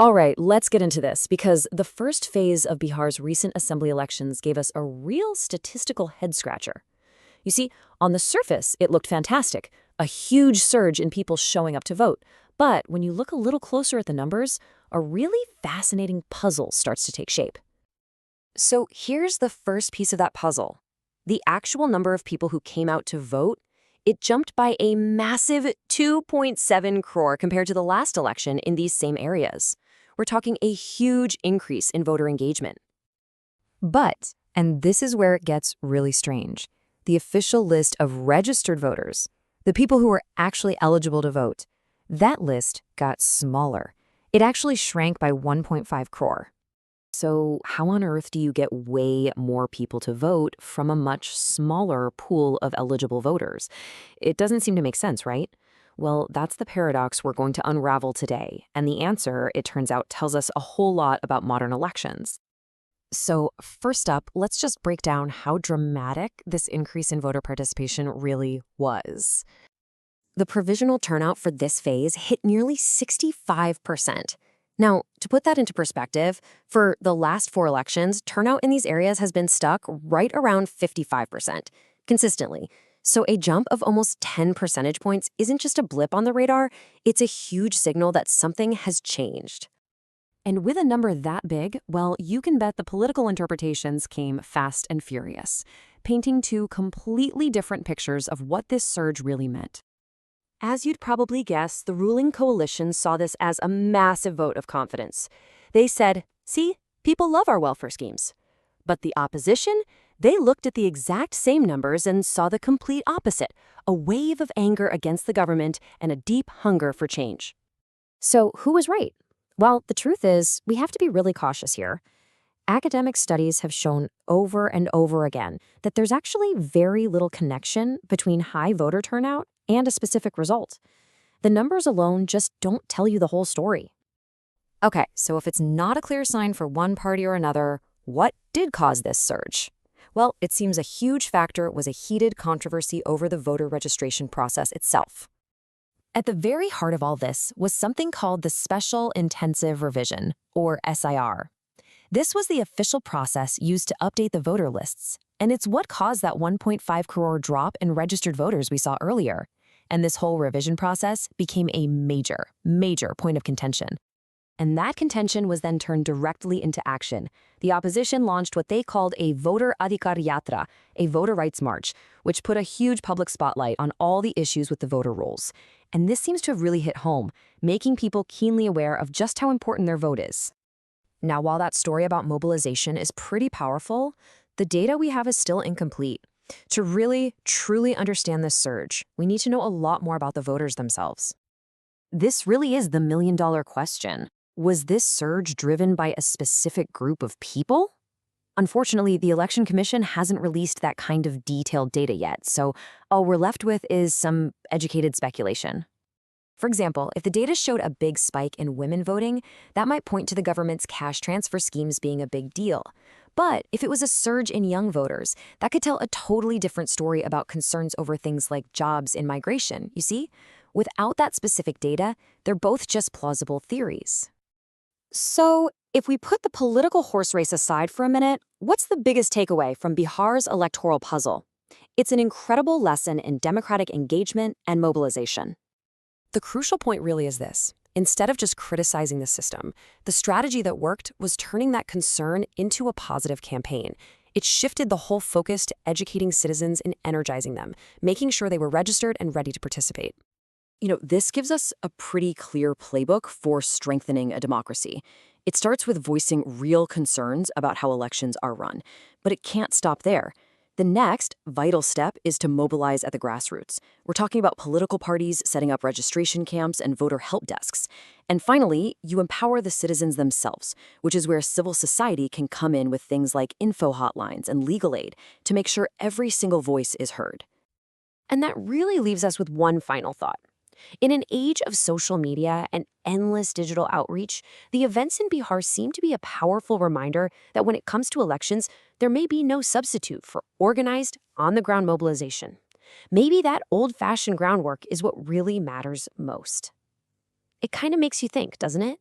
All right, let's get into this because the first phase of Bihar's recent assembly elections gave us a real statistical head-scratcher. You see, on the surface, it looked fantastic, a huge surge in people showing up to vote. But when you look a little closer at the numbers, a really fascinating puzzle starts to take shape. So here's the first piece of that puzzle. The actual number of people who came out to vote, it jumped by a massive 2.7 crore compared to the last election in these same areas. We're talking a huge increase in voter engagement. But, and this is where it gets really strange, the official list of registered voters, the people who were actually eligible to vote, that list got smaller. It actually shrank by 1.5 crore. So how on earth do you get way more people to vote from a much smaller pool of eligible voters? It doesn't seem to make sense, right? Well, that's the paradox we're going to unravel today, and the answer, it turns out, tells us a whole lot about modern elections. So first up, let's just break down how dramatic this increase in voter participation really was. The provisional turnout for this phase hit nearly 65%. Now, to put that into perspective, for the last 4 elections, turnout in these areas has been stuck right around 55%, consistently. So a jump of almost 10 percentage points isn't just a blip on the radar, it's a huge signal that something has changed. And with a number that big, well, you can bet the political interpretations came fast and furious, painting 2 completely different pictures of what this surge really meant. As you'd probably guess, the ruling coalition saw this as a massive vote of confidence. They said, see, people love our welfare schemes. But the opposition, they looked at the exact same numbers and saw the complete opposite, a wave of anger against the government and a deep hunger for change. So who was right? Well, the truth is, we have to be really cautious here. Academic studies have shown over and over again that there's actually very little connection between high voter turnout and a specific result. The numbers alone just don't tell you the whole story. Okay, so if it's not a clear sign for one party or another, what did cause this surge? Well, it seems a huge factor was a heated controversy over the voter registration process itself. At the very heart of all this was something called the Special Intensive Revision, or SIR. This was the official process used to update the voter lists, and it's what caused that 1.5 crore drop in registered voters we saw earlier. And this whole revision process became a major point of contention. And that contention was then turned directly into action. The opposition launched what they called a voter adhikar yatra, a voter rights march, which put a huge public spotlight on all the issues with the voter rolls. And this seems to have really hit home, making people keenly aware of just how important their vote is. Now, while that story about mobilization is pretty powerful, the data we have is still incomplete. To really, truly understand this surge, we need to know a lot more about the voters themselves. This really is the million-dollar question. Was this surge driven by a specific group of people? Unfortunately, the Election Commission hasn't released that kind of detailed data yet, so all we're left with is some educated speculation. For example, if the data showed a big spike in women voting, that might point to the government's cash transfer schemes being a big deal. But if it was a surge in young voters, that could tell a totally different story about concerns over things like jobs and migration, you see? Without that specific data, they're both just plausible theories. So, if we put the political horse race aside for a minute, what's the biggest takeaway from Bihar's electoral puzzle? It's an incredible lesson in democratic engagement and mobilization. The crucial point really is this. Instead of just criticizing the system, the strategy that worked was turning that concern into a positive campaign. It shifted the whole focus to educating citizens and energizing them, making sure they were registered and ready to participate. This gives us a pretty clear playbook for strengthening a democracy. It starts with voicing real concerns about how elections are run, but it can't stop there. The next vital step is to mobilize at the grassroots. We're talking about political parties setting up registration camps and voter help desks. And finally, you empower the citizens themselves, which is where civil society can come in with things like info hotlines and legal aid to make sure every single voice is heard. And that really leaves us with one final thought. In an age of social media and endless digital outreach, the events in Bihar seem to be a powerful reminder that when it comes to elections, there may be no substitute for organized, on-the-ground mobilization. Maybe that old-fashioned groundwork is what really matters most. It kind of makes you think, doesn't it?